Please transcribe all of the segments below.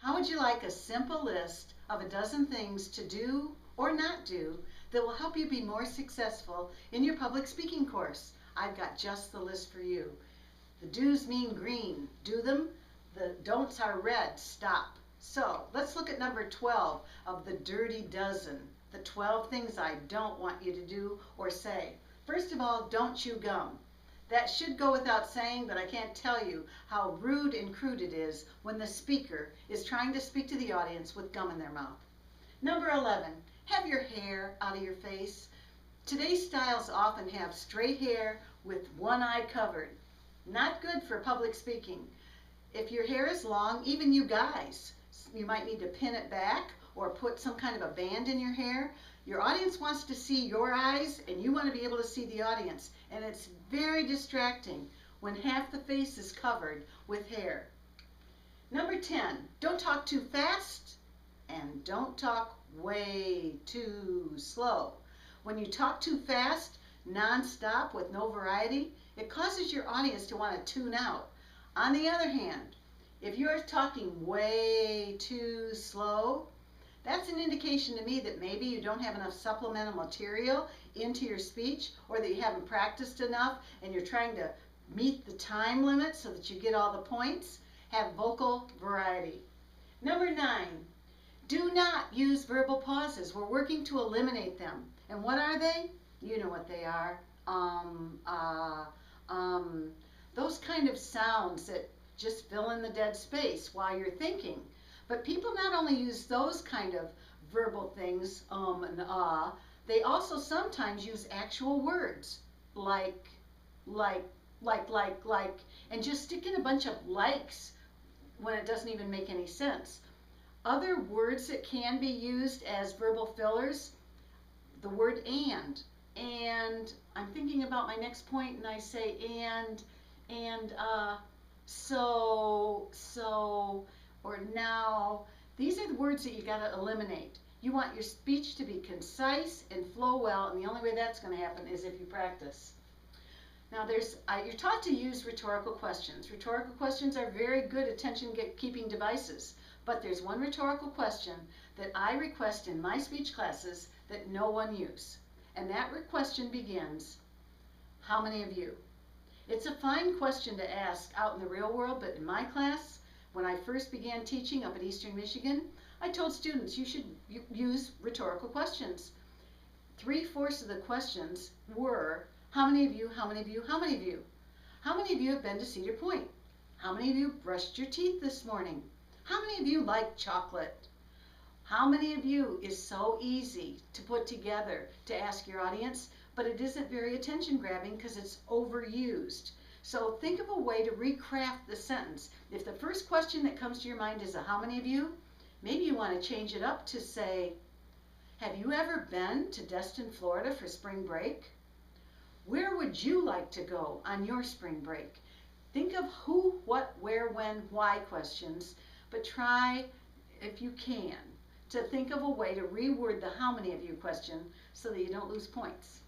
How would you like a simple list of a dozen things to do or not do that will help you be more successful in your public speaking course? I've got just the list for you. The do's mean green, do them. The don'ts are red, stop. So let's look at number 12 of the dirty dozen, the 12 things I don't want you to do or say. First of all, don't chew gum. That should go without saying, but I can't tell you how rude and crude it is when the speaker is trying to speak to the audience with gum in their mouth. Number 11, have your hair out of your face. Today's styles often have straight hair with one eye covered. Not good for public speaking. If your hair is long, even you guys, you might need to pin it back or put some kind of a band in your hair. Your audience wants to see your eyes and you want to be able to see the audience. And it's very distracting when half the face is covered with hair. Number 10, don't talk too fast and don't talk way too slow. When you talk too fast, non-stop with no variety, it causes your audience to want to tune out. On the other hand, if you're talking way too slow, that's an indication to me that maybe you don't have enough supplemental material into your speech, or that you haven't practiced enough and you're trying to meet the time limit so that you get all the points. Have vocal variety. Number 9, do not use verbal pauses. We're working to eliminate them. And what are they? You know what they are. Those kind of sounds that just fill in the dead space while you're thinking. But people not only use those kind of verbal things, and they also sometimes use actual words like, and just stick in a bunch of likes when it doesn't even make any sense. Other words that can be used as verbal fillers, the word and I'm thinking about my next point and I say so, or now. These are the words that you got to eliminate. You want your speech to be concise and flow well, and the only way that's going to happen is if you practice. Now you're taught to use rhetorical questions. Rhetorical questions are very good attention-keeping devices, but there's one rhetorical question that I request in my speech classes that no one use. And that question begins, how many of you? It's a fine question to ask out in the real world, but in my class, when I first began teaching up at Eastern Michigan, I told students you should use rhetorical questions. 3/4 of the questions were, how many of you, how many of you, how many of you? How many of you have been to Cedar Point? How many of you brushed your teeth this morning? How many of you like chocolate? How many of you is so easy to put together to ask your audience, but it isn't very attention grabbing because it's overused. So think of a way to recraft the sentence. If the first question that comes to your mind is a how many of you, maybe you want to change it up to say, have you ever been to Destin, Florida for spring break? Where would you like to go on your spring break? Think of who, what, where, when, why questions, but try, if you can, to think of a way to reword the how many of you question so that you don't lose points.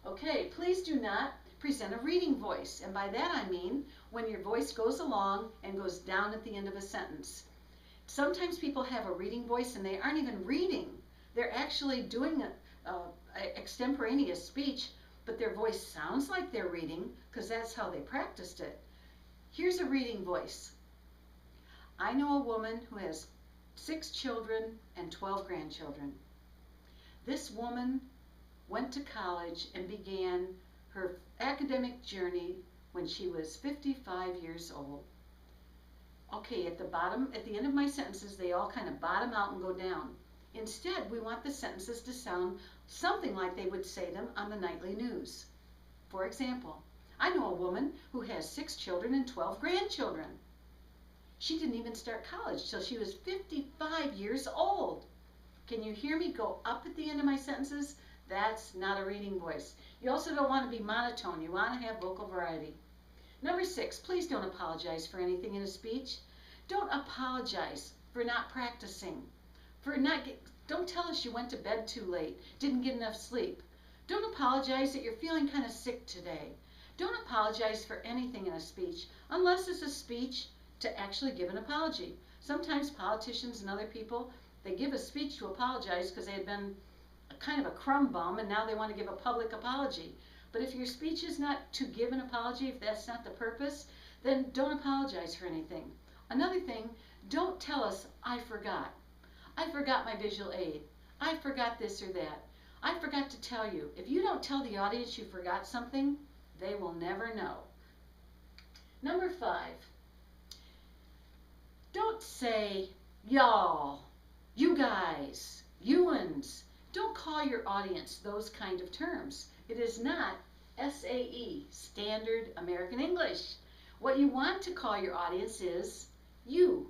Okay, please do not present a reading voice. And by that I mean when your voice goes along and goes down at the end of a sentence. Sometimes people have a reading voice and they aren't even reading. They're actually doing a extemporaneous speech, but their voice sounds like they're reading because that's how they practiced it. Here's a reading voice. I know a woman who has 6 children and 12 grandchildren. This woman went to college and began her academic journey when she was 55 years old. Okay, at the end of my sentences, they all kind of bottom out and go down. Instead, we want the sentences to sound something like they would say them on the nightly news. For example, I know a woman who has 6 children and 12 grandchildren. She didn't even start college till she was 55 years old. Can you hear me go up at the end of my sentences? That's not a reading voice. You also don't want to be monotone. You want to have vocal variety. Number 6, please don't apologize for anything in a speech. Don't apologize for not practicing. Don't tell us you went to bed too late, didn't get enough sleep. Don't apologize that you're feeling kind of sick today. Don't apologize for anything in a speech unless it's a speech to actually give an apology. Sometimes politicians and other people, they give a speech to apologize because they had been kind of a crumb bum and now they want to give a public apology. But if your speech is not to give an apology, if that's not the purpose, then don't apologize for anything. Another thing, don't tell us, I forgot. I forgot my visual aid. I forgot this or that. I forgot to tell you. If you don't tell the audience you forgot something, they will never know. Number 5, don't say y'all, you guys, you'ns. Don't call your audience those kind of terms. It is not SAE, Standard American English. What you want to call your audience is you.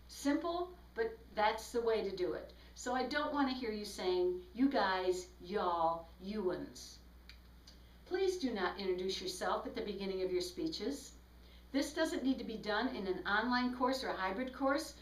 Simple, but that's the way to do it. So I don't want to hear you saying you guys, y'all, you'uns. Please do not introduce yourself at the beginning of your speeches. This doesn't need to be done in an online course or a hybrid course.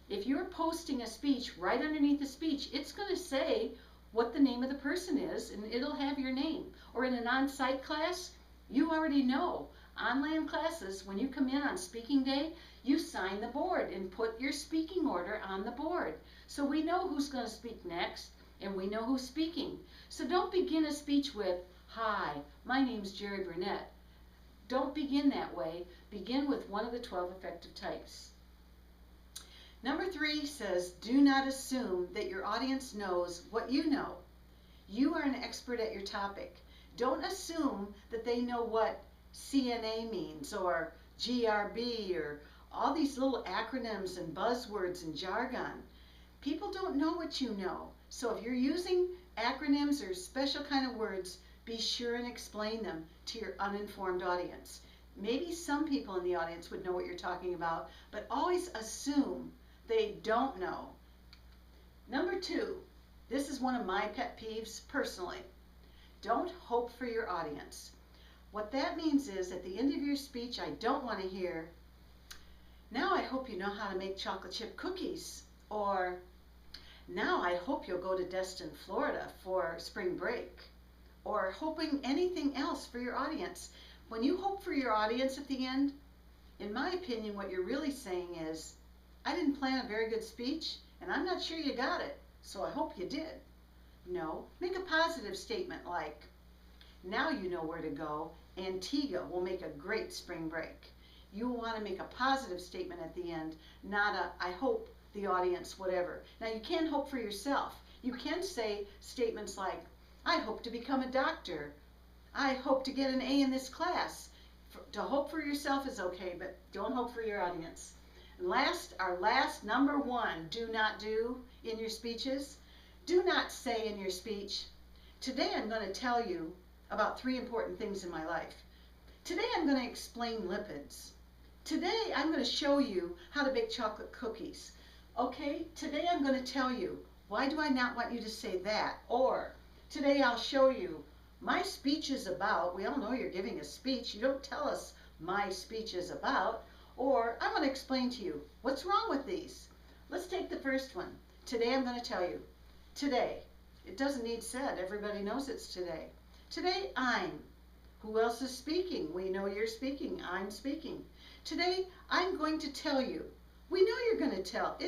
If you're posting a speech, right underneath the speech, it's going to say what the name of the person is, and it'll have your name. Or in an on-site class, you already know. Online classes, when you come in on speaking day, you sign the board and put your speaking order on the board. So we know who's going to speak next, and we know who's speaking. So don't begin a speech with, hi, my name's Jerry Burnett. Don't begin that way. Begin with one of the 12 effective types. Number 3 says, do not assume that your audience knows what you know. You are an expert at your topic. Don't assume that they know what CNA means or GRB or all these little acronyms and buzzwords and jargon. People don't know what you know. So if you're using acronyms or special kind of words, be sure and explain them to your uninformed audience. Maybe some people in the audience would know what you're talking about, but always assume they don't know. Number 2, this is one of my pet peeves personally. Don't hope for your audience. What that means is at the end of your speech, I don't want to hear, now I hope you know how to make chocolate chip cookies, or now I hope you'll go to Destin, Florida for spring break, or hoping anything else for your audience. When you hope for your audience at the end, in my opinion, what you're really saying is, I didn't plan a very good speech, and I'm not sure you got it, so I hope you did. No, make a positive statement like, now you know where to go. Antigua will make a great spring break. You want to make a positive statement at the end, not a, I hope the audience, whatever. Now you can hope for yourself. You can say statements like, I hope to become a doctor. I hope to get an A in this class. To hope for yourself is okay, but don't hope for your audience. And our last number 1, do not do in your speeches. Do not say in your speech, today I'm going to tell you about 3 important things in my life. Today I'm going to explain lipids. Today I'm going to show you how to bake chocolate cookies. Okay, today I'm going to tell you, why do I not want you to say that? Or, today I'll show you, my speech is about, we all know you're giving a speech, you don't tell us my speech is about. Or, I'm going to explain to you, what's wrong with these? Let's take the first one. Today I'm going to tell you. Today. It doesn't need said. Everybody knows it's today. Today I'm. Who else is speaking? We know you're speaking. I'm speaking. Today I'm going to tell you. We know you're going to tell.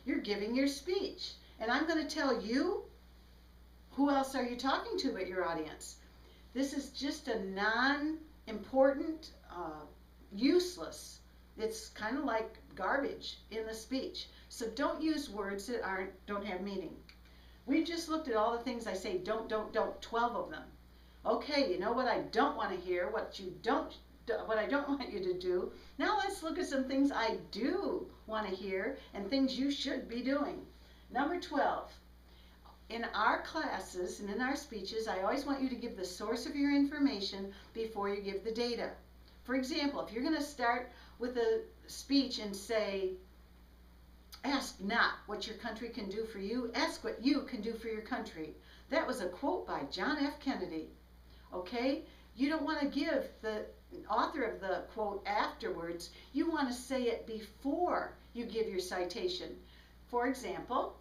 You're giving your speech. And I'm going to tell you. Who else are you talking to but your audience? This is just a non-important, useless. It's kind of like garbage in the speech. So don't use words that don't have meaning. We've just looked at all the things I say, don't, 12 of them. Okay, you know what I don't want to hear, what I don't want you to do. Now let's look at some things I do want to hear and things you should be doing. Number 12. In our classes and in our speeches, I always want you to give the source of your information before you give the data. For example, if you're going to start with a speech and say, ask not what your country can do for you, ask what you can do for your country. That was a quote by John F. Kennedy. Okay? You don't want to give the author of the quote afterwards. You want to say it before you give your citation. For example,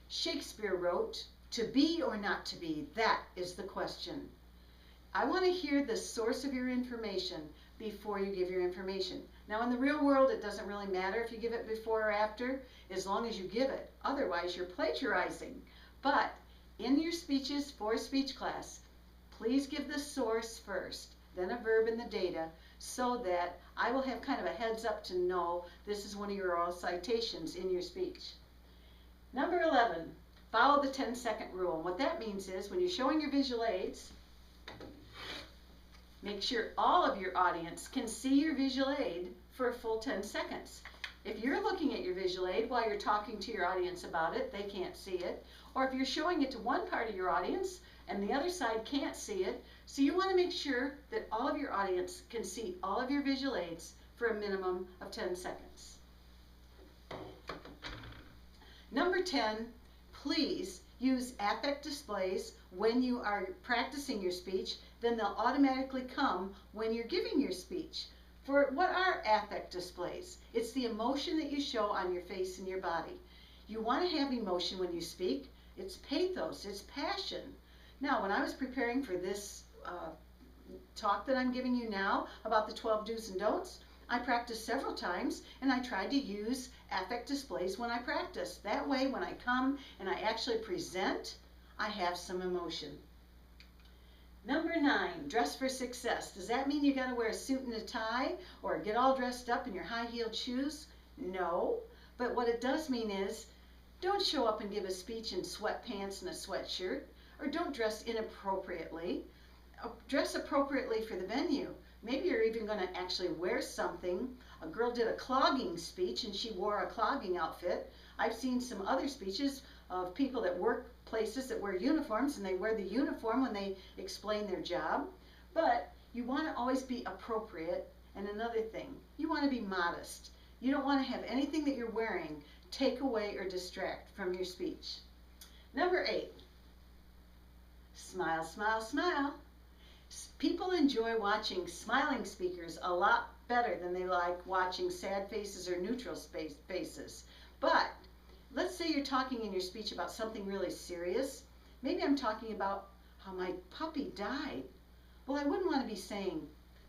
Shakespeare wrote, to be or not to be, that is the question. I want to hear the source of your information before you give your information. Now in the real world, it doesn't really matter if you give it before or after, as long as you give it. Otherwise, you're plagiarizing. But in your speeches for speech class, please give the source first, then a verb and the data, so that I will have kind of a heads up to know this is one of your oral citations in your speech. Number 11, follow the 10-second rule. And what that means is when you're showing your visual aids, make sure all of your audience can see your visual aid for a full 10 seconds. If you're looking at your visual aid while you're talking to your audience about it, they can't see it. Or if you're showing it to one part of your audience and the other side can't see it, so you want to make sure that all of your audience can see all of your visual aids for a minimum of 10 seconds. Number 10, please use affect displays when you are practicing your speech, then they'll automatically come when you're giving your speech. For what are affect displays? It's the emotion that you show on your face and your body. You want to have emotion when you speak. It's pathos, it's passion. Now, when I was preparing for this talk that I'm giving you now about the 12 do's and don'ts, I practiced several times and I tried to use affect displays when I practice. That way, when I come and I actually present, I have some emotion. Number 9, dress for success. Does that mean you got to wear a suit and a tie or get all dressed up in your high-heeled shoes? No, but what it does mean is don't show up and give a speech in sweatpants and a sweatshirt, or don't dress inappropriately. Dress appropriately for the venue. Maybe you're even going to actually wear something. A girl did a clogging speech and she wore a clogging outfit. I've seen some other speeches of people that work places that wear uniforms and they wear the uniform when they explain their job. But you want to always be appropriate. And another thing, you want to be modest. You don't want to have anything that you're wearing take away or distract from your speech. Number 8, smile, smile, smile. People enjoy watching smiling speakers a lot better than they like watching sad faces or neutral faces. But let's say you're talking in your speech about something really serious. Maybe I'm talking about how my puppy died. Well, I wouldn't want to be saying,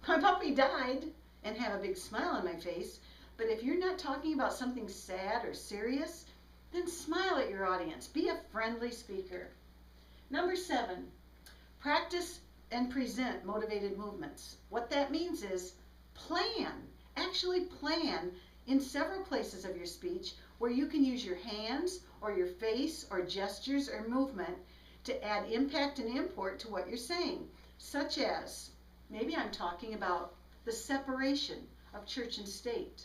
my puppy died, and have a big smile on my face. But if you're not talking about something sad or serious, then smile at your audience. Be a friendly speaker. Number 7, practice and present motivated movements. What that means is plan, actually plan in several places of your speech where you can use your hands or your face or gestures or movement to add impact and import to what you're saying, such as maybe I'm talking about the separation of church and state.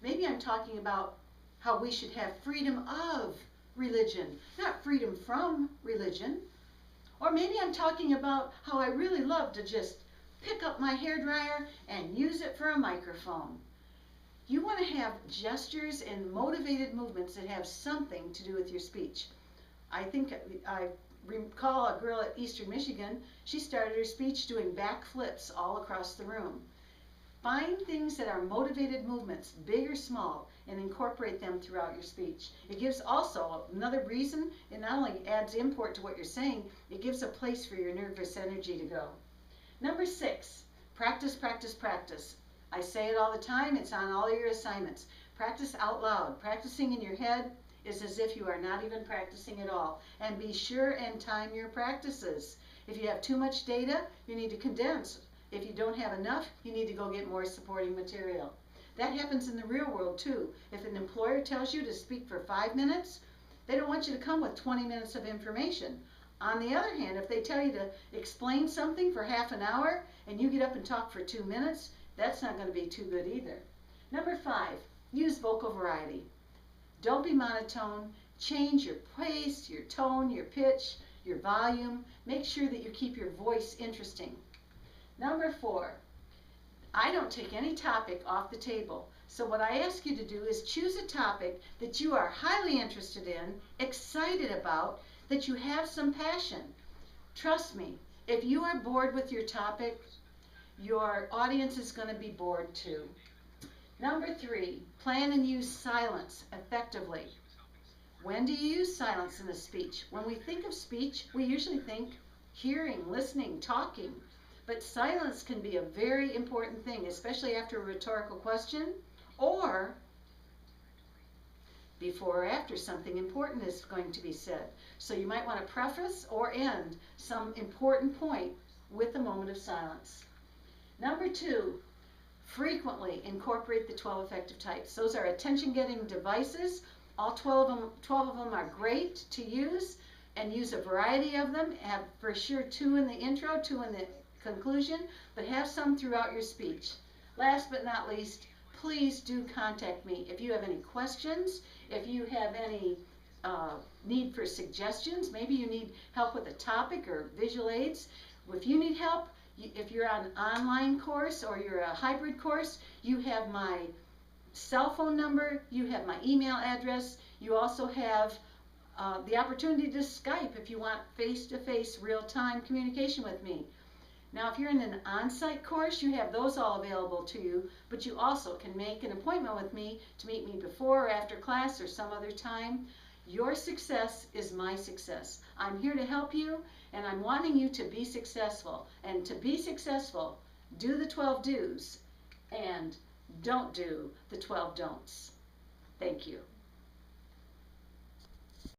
Maybe I'm talking about how we should have freedom of religion, not freedom from religion. Or maybe I'm talking about how I really love to just pick up my hairdryer and use it for a microphone. You want to have gestures and motivated movements that have something to do with your speech. I think I recall a girl at Eastern Michigan, she started her speech doing backflips all across the room. Find things that are motivated movements, big or small, and incorporate them throughout your speech. It gives also another reason, it not only adds import to what you're saying, it gives a place for your nervous energy to go. Number 6, practice, practice, practice. I say it all the time, it's on all your assignments. Practice out loud. Practicing in your head is as if you are not even practicing at all. And be sure and time your practices. If you have too much data, you need to condense. If you don't have enough, you need to go get more supporting material. That happens in the real world too. If an employer tells you to speak for 5 minutes, they don't want you to come with 20 minutes of information. On the other hand, if they tell you to explain something for half an hour and you get up and talk for 2 minutes, that's not going to be too good either. Number 5, use vocal variety. Don't be monotone. Change your pace, your tone, your pitch, your volume. Make sure that you keep your voice interesting. Number 4, I don't take any topic off the table. So what I ask you to do is choose a topic that you are highly interested in, excited about, that you have some passion. Trust me, if you are bored with your topic, your audience is going to be bored too. Number 3, plan and use silence effectively. When do you use silence in a speech? When we think of speech, we usually think hearing, listening, talking. But silence can be a very important thing, especially after a rhetorical question or before or after something important is going to be said. So you might want to preface or end some important point with a moment of silence. Number 2, frequently incorporate the 12 effective types. Those are attention-getting devices. All 12 of them are great to use, and use a variety of them. Have for sure 2 in the intro, 2 in the conclusion, but have some throughout your speech. Last but not least, please do contact me if you have any questions, if you have any need for suggestions. Maybe you need help with a topic or visual aids. If you need help, if you're on an online course or you're a hybrid course, you have my cell phone number, you have my email address, you also have the opportunity to Skype if you want face-to-face real-time communication with me. Now, if you're in an on-site course, you have those all available to you, but you also can make an appointment with me to meet me before or after class or some other time. Your success is my success. I'm here to help you, and I'm wanting you to be successful. And to be successful, do the 12 do's and don't do the 12 don'ts. Thank you.